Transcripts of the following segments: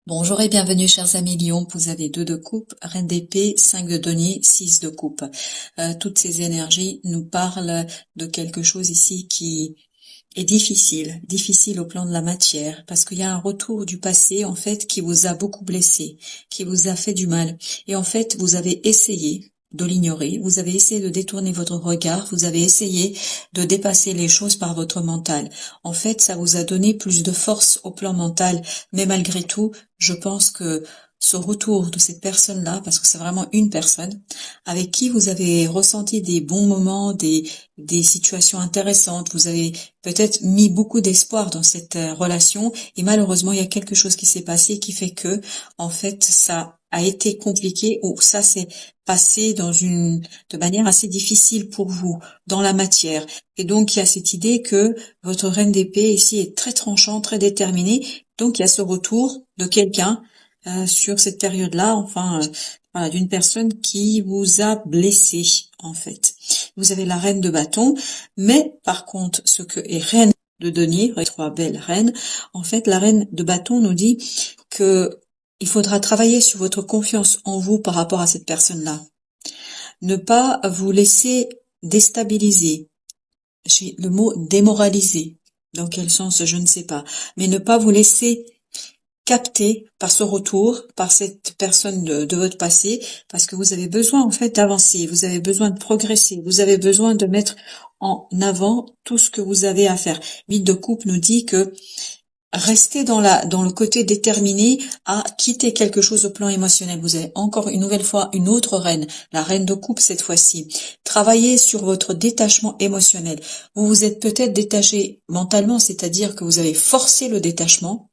Bonjour et bienvenue chers amis Lion, vous avez 2 de coupe, reine d'épée, 5 de denier, 6 de coupe. Toutes ces énergies nous parlent de quelque chose ici qui est difficile au plan de la matière, parce qu'il y a un retour du passé en fait qui vous a beaucoup blessé, qui vous a fait du mal. Et en fait, vous avez essayé de l'ignorer, vous avez essayé de détourner votre regard, vous avez essayé de dépasser les choses par votre mental. En fait, ça vous a donné plus de force au plan mental, mais malgré tout, je pense que ce retour de cette personne-là, parce que c'est vraiment une personne, avec qui vous avez ressenti des bons moments, des situations intéressantes, vous avez peut-être mis beaucoup d'espoir dans cette relation, et malheureusement, il y a quelque chose qui s'est passé qui fait que, en fait, ça a été compliqué, ou ça s'est passé de manière assez difficile pour vous, dans la matière. Et donc, il y a cette idée que votre reine d'épée ici est très tranchant, très déterminée. Donc, il y a ce retour de quelqu'un sur cette période-là, voilà, d'une personne qui vous a blessé, en fait. Vous avez la reine de bâton, mais par contre, ce que est reine de denier, les 3 belles reines, en fait, la reine de bâton nous dit que il faudra travailler sur votre confiance en vous par rapport à cette personne-là. Ne pas vous laisser déstabiliser. J'ai le mot démoraliser. Dans quel sens, je ne sais pas. Mais ne pas vous laisser capter par ce retour, par cette personne de votre passé, parce que vous avez besoin en fait d'avancer, vous avez besoin de progresser, vous avez besoin de mettre en avant tout ce que vous avez à faire. Mythe de coupe nous dit que restez dans le côté déterminé à quitter quelque chose au plan émotionnel. Vous avez encore une nouvelle fois une autre reine, la reine de coupe cette fois-ci. Travaillez sur votre détachement émotionnel. Vous vous êtes peut-être détaché mentalement, c'est-à-dire que vous avez forcé le détachement,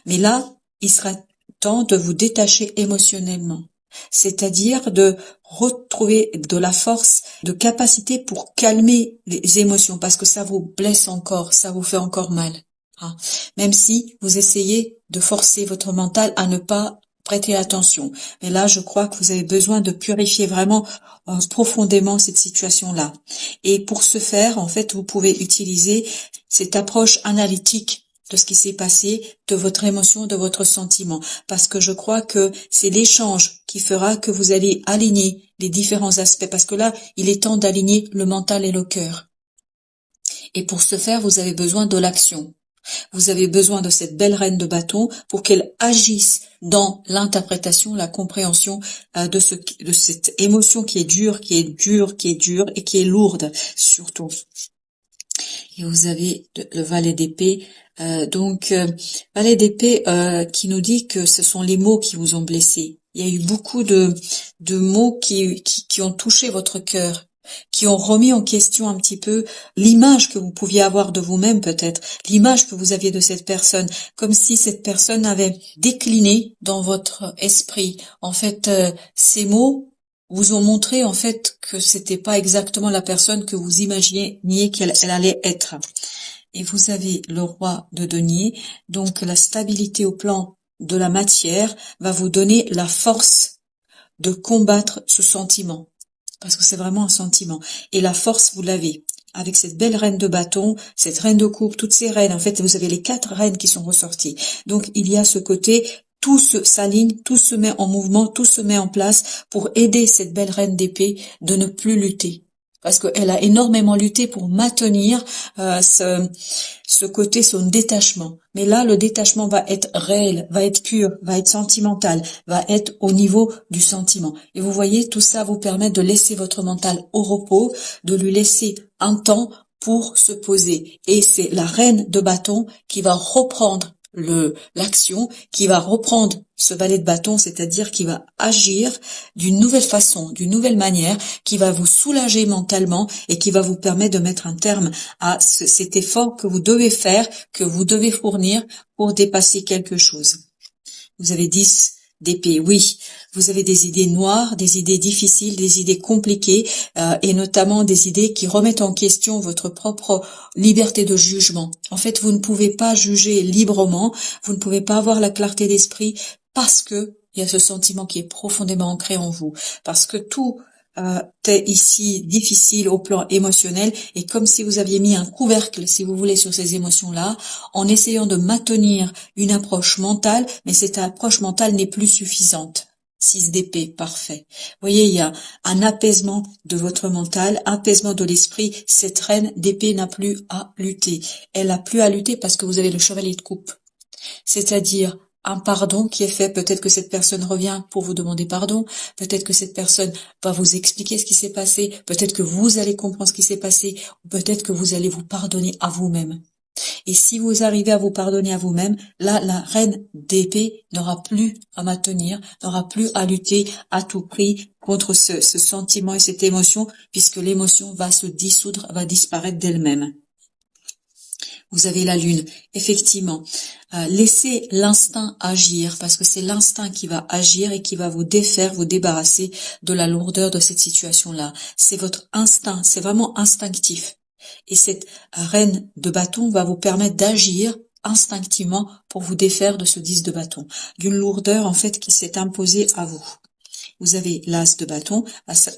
mais là, il sera temps de vous détacher émotionnellement. C'est-à-dire de retrouver de la force, de capacité pour calmer les émotions, parce que ça vous blesse encore, ça vous fait encore mal. Hein. Même si vous essayez de forcer votre mental à ne pas prêter attention. Mais là, je crois que vous avez besoin de purifier vraiment profondément cette situation-là. Et pour ce faire, en fait, vous pouvez utiliser cette approche analytique de ce qui s'est passé, de votre émotion, de votre sentiment. Parce que je crois que c'est l'échange qui fera que vous allez aligner les différents aspects. Parce que là, il est temps d'aligner le mental et le cœur. Et pour ce faire, vous avez besoin de l'action. Vous avez besoin de cette belle reine de bâton pour qu'elle agisse dans l'interprétation, la compréhension de cette émotion qui est dure et qui est lourde surtout. Et vous avez le valet d'épée. Valet d'épée qui nous dit que ce sont les mots qui vous ont blessé. Il y a eu beaucoup de mots qui ont touché votre cœur, qui ont remis en question un petit peu l'image que vous pouviez avoir de vous-même peut-être, l'image que vous aviez de cette personne, comme si cette personne avait décliné dans votre esprit. En fait, ces mots vous ont montré en fait que c'était pas exactement la personne que vous imaginiez qu'elle allait être. Et vous avez le roi de denier, donc la stabilité au plan de la matière va vous donner la force de combattre ce sentiment, parce que c'est vraiment un sentiment. Et la force, vous l'avez. Avec cette belle reine de bâton, cette reine de coupe, toutes ces reines, en fait, vous avez les 4 reines qui sont ressorties. Donc, il y a ce côté, tout s'aligne, tout se met en mouvement, tout se met en place pour aider cette belle reine d'épée de ne plus lutter. Parce qu'elle a énormément lutté pour maintenir ce côté, son détachement. Mais là, le détachement va être réel, va être pur, va être sentimental, va être au niveau du sentiment. Et vous voyez, tout ça vous permet de laisser votre mental au repos, de lui laisser un temps pour se poser. Et c'est la reine de bâton qui va reprendre l'action, qui va reprendre ce valet de bâton, c'est-à-dire qui va agir d'une nouvelle façon, d'une nouvelle manière, qui va vous soulager mentalement et qui va vous permettre de mettre un terme à cet effort que vous devez faire, que vous devez fournir pour dépasser quelque chose. Vous avez 10 d'épée, oui. Vous avez des idées noires, des idées difficiles, des idées compliquées, et notamment des idées qui remettent en question votre propre liberté de jugement. En fait, vous ne pouvez pas juger librement, vous ne pouvez pas avoir la clarté d'esprit parce que il y a ce sentiment qui est profondément ancré en vous. Parce que tout ici difficile au plan émotionnel, et comme si vous aviez mis un couvercle, si vous voulez, sur ces émotions-là, en essayant de maintenir une approche mentale, mais cette approche mentale n'est plus suffisante. 6 d'épée, parfait. Vous voyez, il y a un apaisement de votre mental, apaisement de l'esprit. Cette reine d'épée n'a plus à lutter. Elle n'a plus à lutter parce que vous avez le chevalier de coupe. C'est-à-dire un pardon qui est fait. Peut-être que cette personne revient pour vous demander pardon. Peut-être que cette personne va vous expliquer ce qui s'est passé. Peut-être que vous allez comprendre ce qui s'est passé. Ou peut-être que vous allez vous pardonner à vous-même. Et si vous arrivez à vous pardonner à vous-même, là, la reine d'épée n'aura plus à maintenir, n'aura plus à lutter à tout prix contre ce sentiment et cette émotion, puisque l'émotion va se dissoudre, va disparaître d'elle-même. Vous avez la lune, effectivement. Laissez l'instinct agir, parce que c'est l'instinct qui va agir et qui va vous défaire, vous débarrasser de la lourdeur de cette situation-là. C'est votre instinct, c'est vraiment instinctif. Et cette reine de bâton va vous permettre d'agir instinctivement pour vous défaire de ce 10 de bâton, d'une lourdeur en fait qui s'est imposée à vous. Vous avez l'as de bâton,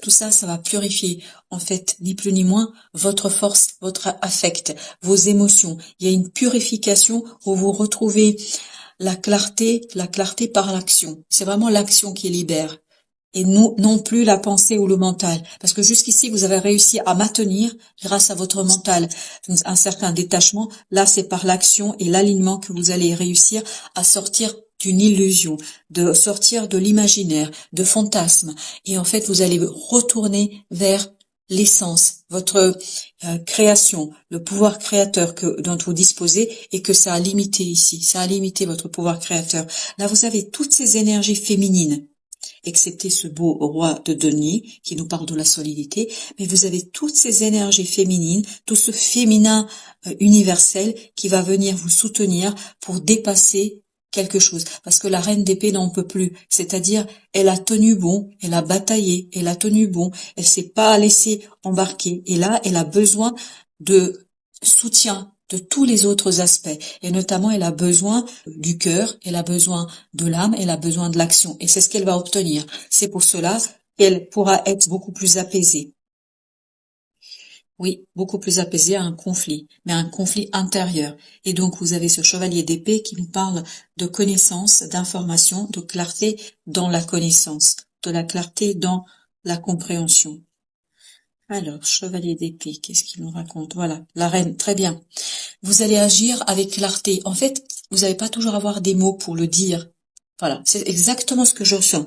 tout ça, ça va purifier, en fait, ni plus ni moins, votre force, votre affect, vos émotions. Il y a une purification où vous retrouvez la clarté par l'action. C'est vraiment l'action qui libère. Et non plus la pensée ou le mental. Parce que jusqu'ici, vous avez réussi à maintenir, grâce à votre mental, un certain détachement. Là, c'est par l'action et l'alignement que vous allez réussir à sortir d'une illusion, de sortir de l'imaginaire, de fantasmes. Et en fait, vous allez retourner vers l'essence, votre création, le pouvoir créateur dont vous disposez, et que ça a limité ici. Ça a limité votre pouvoir créateur. Là, vous avez toutes ces énergies féminines, excepté ce beau roi de denier qui nous parle de la solidité, mais vous avez toutes ces énergies féminines, tout ce féminin universel qui va venir vous soutenir pour dépasser quelque chose. Parce que la reine d'épée n'en peut plus, c'est-à-dire elle a tenu bon, elle a bataillé, elle a tenu bon, elle s'est pas laissée embarquer, et là elle a besoin de soutien de tous les autres aspects, et notamment elle a besoin du cœur, elle a besoin de l'âme, elle a besoin de l'action, et c'est ce qu'elle va obtenir. C'est pour cela qu'elle pourra être beaucoup plus apaisée. Oui, beaucoup plus apaisée à un conflit, mais un conflit intérieur. Et donc vous avez ce chevalier d'épée qui nous parle de connaissance, d'information, de clarté dans la connaissance, de la clarté dans la compréhension. Alors, chevalier d'épée, qu'est-ce qu'il nous raconte? Voilà, la reine, très bien. Vous allez agir avec clarté. En fait, vous n'allez pas toujours avoir des mots pour le dire. Voilà, c'est exactement ce que je ressens.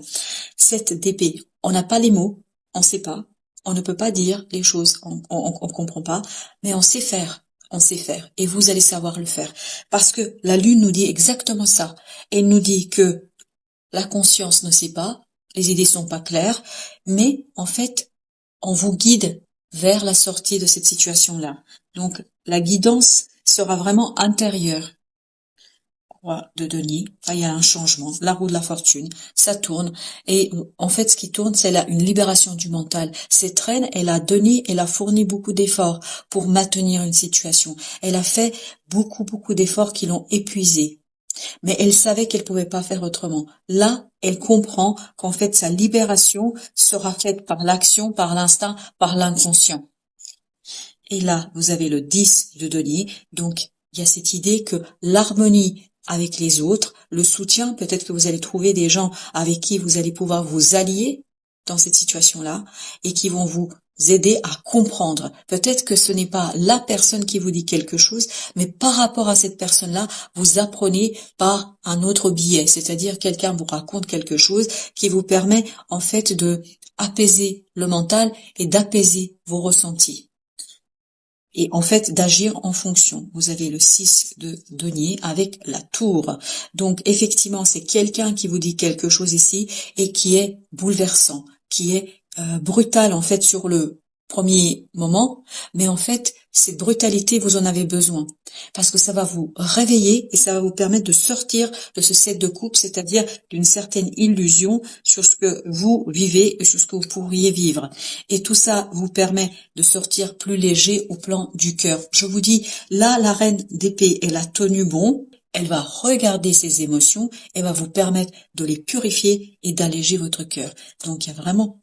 Cette d'épée, on n'a pas les mots, on sait pas, on ne peut pas dire les choses, on comprend pas, mais on sait faire. On sait faire, et vous allez savoir le faire. Parce que la lune nous dit exactement ça. Elle nous dit que la conscience ne sait pas, les idées sont pas claires, mais en fait, on vous guide vers la sortie de cette situation-là. Donc, la guidance sera vraiment intérieure. Roi de denier, il y a un changement, la roue de la fortune, ça tourne, et en fait ce qui tourne c'est là une libération du mental. Cette reine, elle a donné, elle a fourni beaucoup d'efforts pour maintenir une situation, elle a fait beaucoup d'efforts qui l'ont épuisée, mais elle savait qu'elle pouvait pas faire autrement. Là, elle comprend qu'en fait sa libération sera faite par l'action, par l'instinct, par l'inconscient. Et là, vous avez le 10 de denier, donc il y a cette idée que l'harmonie avec les autres, le soutien, peut-être que vous allez trouver des gens avec qui vous allez pouvoir vous allier dans cette situation-là et qui vont vous aider à comprendre. Peut-être que ce n'est pas la personne qui vous dit quelque chose, mais par rapport à cette personne-là, vous apprenez par un autre biais, c'est-à-dire quelqu'un vous raconte quelque chose qui vous permet en fait de apaiser le mental et d'apaiser vos ressentis. Et en fait d'agir en fonction. Vous avez le 6 de denier avec la tour. Donc effectivement, c'est quelqu'un qui vous dit quelque chose ici et qui est bouleversant, qui est brutal en fait sur le premier moment, mais en fait, cette brutalité, vous en avez besoin, parce que ça va vous réveiller et ça va vous permettre de sortir de ce 7 de coupe, c'est-à-dire d'une certaine illusion sur ce que vous vivez et sur ce que vous pourriez vivre. Et tout ça vous permet de sortir plus léger au plan du cœur. Je vous dis, là, la reine d'épée, elle a tenu bon, elle va regarder ses émotions, elle va vous permettre de les purifier et d'alléger votre cœur. Donc, il y a vraiment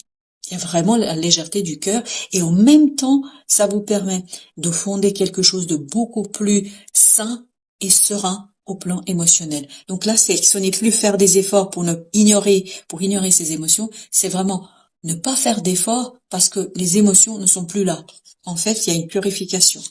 Il y a vraiment la légèreté du cœur et en même temps, ça vous permet de fonder quelque chose de beaucoup plus sain et serein au plan émotionnel. Donc là, ce n'est plus faire des efforts pour ignorer ses émotions, c'est vraiment ne pas faire d'efforts parce que les émotions ne sont plus là. En fait, il y a une purification.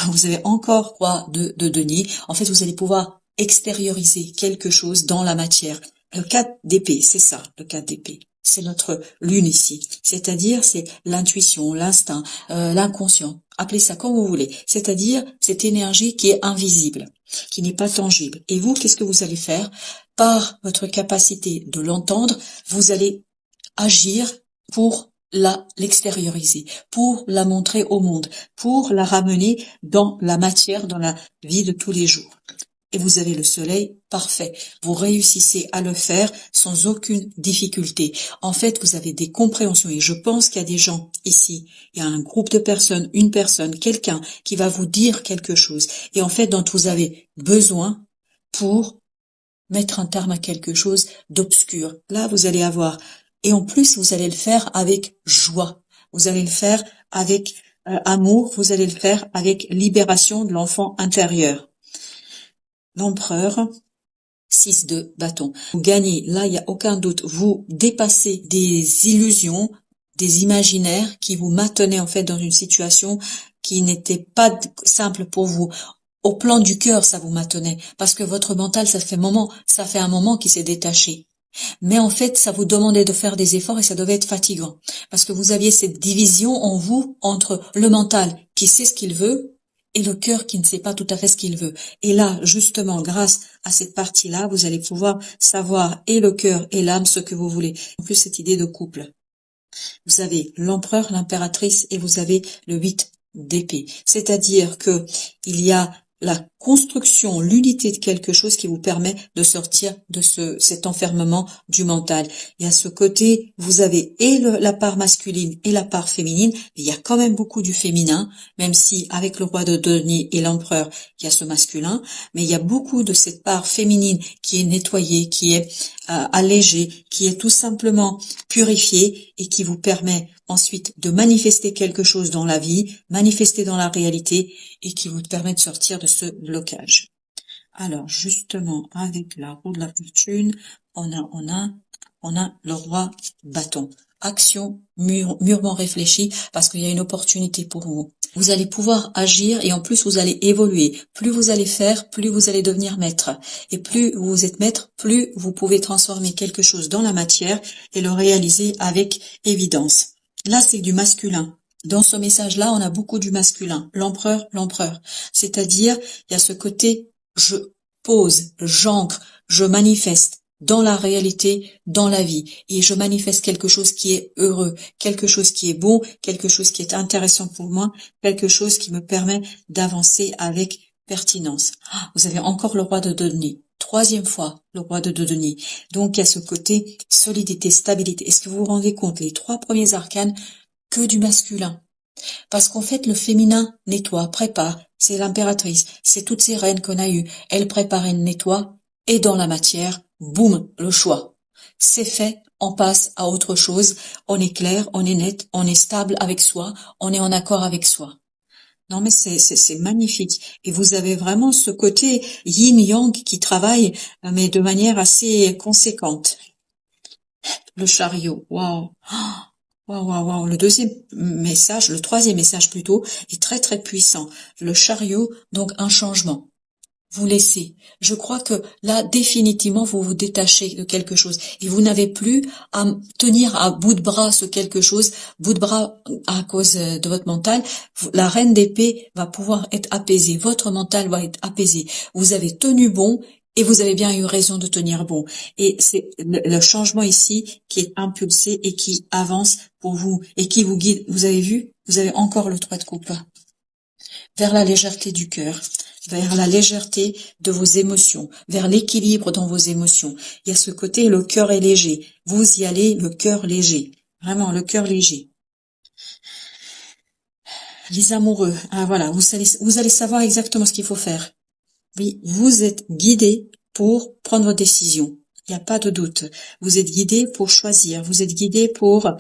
Vous avez encore roi de denier. En fait, vous allez pouvoir extérioriser quelque chose dans la matière. Le 4 d'épée, c'est ça, le 4 d'épée. C'est notre lune ici. C'est-à-dire, c'est l'intuition, l'instinct, l'inconscient. Appelez ça comme vous voulez. C'est-à-dire, cette énergie qui est invisible, qui n'est pas tangible. Et vous, qu'est-ce que vous allez faire? Par votre capacité de l'entendre, vous allez agir pour l'extérioriser, pour la montrer au monde, pour la ramener dans la matière, dans la vie de tous les jours. Et vous avez le soleil parfait. Vous réussissez à le faire sans aucune difficulté. En fait, vous avez des compréhensions et je pense qu'il y a des gens ici, il y a un groupe de personnes, une personne, quelqu'un qui va vous dire quelque chose et en fait dont vous avez besoin pour mettre un terme à quelque chose d'obscur. Là, vous allez avoir, et en plus, vous allez le faire avec joie. Vous allez le faire avec amour. Vous allez le faire avec libération de l'enfant intérieur. L'empereur, 6 de bâton. Vous gagnez, là, il n'y a aucun doute. Vous dépassez des illusions, des imaginaires qui vous maintenaient en fait dans une situation qui n'était pas simple pour vous. Au plan du cœur, ça vous maintenait, parce que votre mental, ça fait un moment qui s'est détaché. Mais en fait, ça vous demandait de faire des efforts et ça devait être fatigant, parce que vous aviez cette division en vous entre le mental qui sait ce qu'il veut et le cœur qui ne sait pas tout à fait ce qu'il veut. Et là, justement, grâce à cette partie-là, vous allez pouvoir savoir et le cœur et l'âme ce que vous voulez. En plus, cette idée de couple. Vous avez l'empereur, l'impératrice et vous avez le 8 d'épée. C'est-à-dire que il y a la construction, l'unité de quelque chose qui vous permet de sortir de cet enfermement du mental. Il y a ce côté, vous avez et la part masculine et la part féminine, mais il y a quand même beaucoup du féminin, même si avec le roi de denier et l'empereur, il y a ce masculin, mais il y a beaucoup de cette part féminine qui est nettoyée, qui est allégée, qui est tout simplement purifiée et qui vous permet ensuite de manifester quelque chose dans la vie, manifester dans la réalité et qui vous permet de sortir de ce blocage. Alors justement, avec la roue de la fortune, on a le roi bâton. Action mûrement réfléchie parce qu'il y a une opportunité pour vous. Vous allez pouvoir agir et en plus vous allez évoluer. Plus vous allez faire, plus vous allez devenir maître. Et plus vous êtes maître, plus vous pouvez transformer quelque chose dans la matière et le réaliser avec évidence. Là, c'est du masculin. Dans ce message-là, on a beaucoup du masculin. L'empereur. C'est-à-dire, il y a ce côté, je pose, j'ancre, je manifeste dans la réalité, dans la vie. Et je manifeste quelque chose qui est heureux, quelque chose qui est bon, quelque chose qui est intéressant pour moi, quelque chose qui me permet d'avancer avec pertinence. Vous avez encore le roi de denier. Troisième fois, le roi de denier. Donc, il y a ce côté solidité, stabilité. Est-ce que vous vous rendez compte, les 3 premiers arcanes, que du masculin? Parce qu'en fait, le féminin nettoie, prépare. C'est l'impératrice. C'est toutes ces reines qu'on a eues. Elle prépare, elle nettoie. Et dans la matière, boum, le choix. C'est fait, on passe à autre chose. On est clair, on est net, on est stable avec soi, on est en accord avec soi. Non mais c'est magnifique. Et vous avez vraiment ce côté yin-yang qui travaille, mais de manière assez conséquente. Le chariot, waouh. Waouh. Le troisième message plutôt, est très très puissant. Le chariot, donc un changement. Vous laissez. Je crois que là, définitivement, vous vous détachez de quelque chose et vous n'avez plus à tenir à bout de bras ce quelque chose, bout de bras à cause de votre mental. La reine d'épée va pouvoir être apaisée. Votre mental va être apaisé. Vous avez tenu bon et vous avez bien eu raison de tenir bon. Et c'est le changement ici qui est impulsé et qui avance pour vous et qui vous guide. Vous avez vu? Vous avez encore le 3 de coupe. Vers la légèreté du cœur, vers la légèreté de vos émotions, vers l'équilibre dans vos émotions. Il y a ce côté, le cœur est léger. Vous y allez, le cœur léger. Vraiment, le cœur léger. Les amoureux, voilà, vous allez savoir exactement ce qu'il faut faire. Oui, vous êtes guidés pour prendre vos décisions. Il n'y a pas de doute. Vous êtes guidé pour choisir, vous êtes guidé pour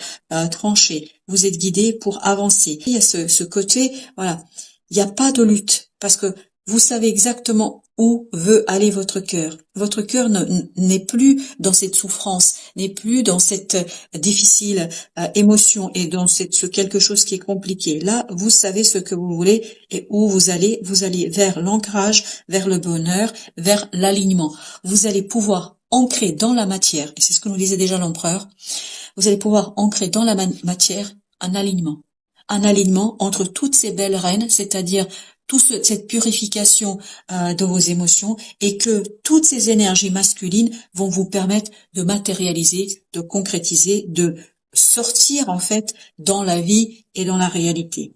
trancher, vous êtes guidé pour avancer. Il y a ce côté, voilà, il n'y a pas de lutte parce que vous savez exactement où veut aller votre cœur. Votre cœur n'est plus dans cette souffrance, n'est plus dans cette difficile émotion et dans ce quelque chose qui est compliqué. Là, vous savez ce que vous voulez et où vous allez. Vous allez vers l'ancrage, vers le bonheur, vers l'alignement. Vous allez pouvoir ancrer dans la matière, et c'est ce que nous disait déjà l'empereur, vous allez pouvoir ancrer dans la matière un alignement. Un alignement entre toutes ces belles reines, c'est-à-dire cette purification de vos émotions et que toutes ces énergies masculines vont vous permettre de matérialiser, de concrétiser, de sortir en fait dans la vie et dans la réalité.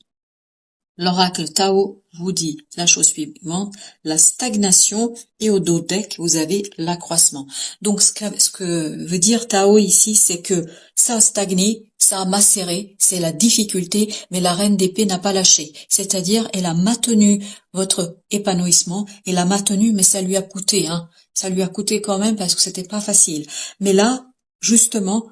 L'oracle Tao vous dit la chose suivante, la stagnation et au dos deck, vous avez l'accroissement. Donc ce que veut dire Tao ici, c'est que ça a stagné, ça a macéré, c'est la difficulté, mais la reine d'épée n'a pas lâché. C'est-à-dire, elle a maintenu votre épanouissement, elle a maintenu, mais ça lui a coûté, Ça lui a coûté quand même parce que c'était pas facile. Mais là, justement,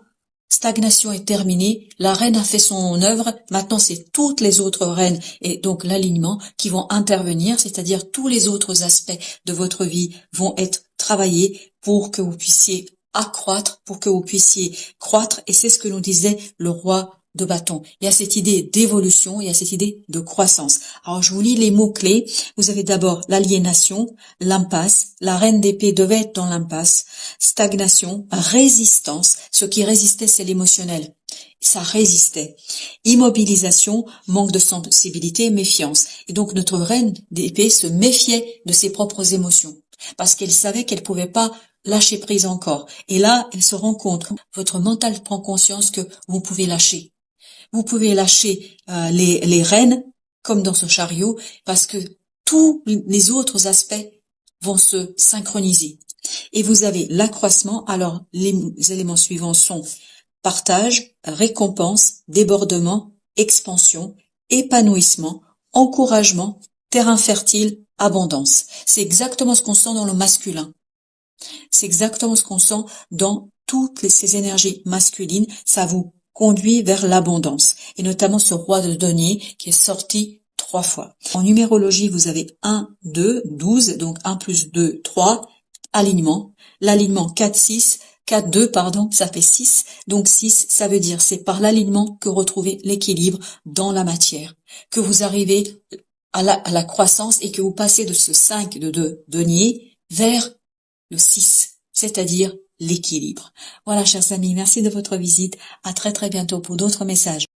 stagnation est terminée, la reine a fait son œuvre, maintenant c'est toutes les autres reines et donc l'alignement qui vont intervenir, c'est-à-dire tous les autres aspects de votre vie vont être travaillés pour que vous puissiez accroître, pour que vous puissiez croître et c'est ce que nous disait le roi de bâton. Il y a cette idée d'évolution, il y a cette idée de croissance. Alors je vous lis les mots-clés. Vous avez d'abord l'aliénation, l'impasse, la reine d'épée devait être dans l'impasse, stagnation, résistance, ce qui résistait c'est l'émotionnel. Ça résistait. Immobilisation, manque de sensibilité, méfiance. Et donc notre reine d'épée se méfiait de ses propres émotions parce qu'elle savait qu'elle pouvait pas lâcher prise encore. Et là, elle se rend compte, votre mental prend conscience que vous pouvez lâcher. Vous pouvez lâcher les rênes, comme dans ce chariot, parce que tous les autres aspects vont se synchroniser. Et vous avez l'accroissement. Alors, les éléments suivants sont partage, récompense, débordement, expansion, épanouissement, encouragement, terrain fertile, abondance. C'est exactement ce qu'on sent dans le masculin. C'est exactement ce qu'on sent dans toutes ces énergies masculines. Ça vous conduit vers l'abondance. Et notamment ce roi de denier qui est sorti 3 fois. En numérologie, vous avez 1, 2, 12, donc 1 plus 2, 3, alignement. L'alignement 4, 6, 4, 2, pardon, ça fait 6. Donc 6, ça veut dire c'est par l'alignement que vous retrouvez l'équilibre dans la matière. Que vous arrivez à la croissance et que vous passez de ce 5 de denier vers le 6, c'est-à-dire l'équilibre. Voilà, chers amis, merci de votre visite. À très très bientôt pour d'autres messages.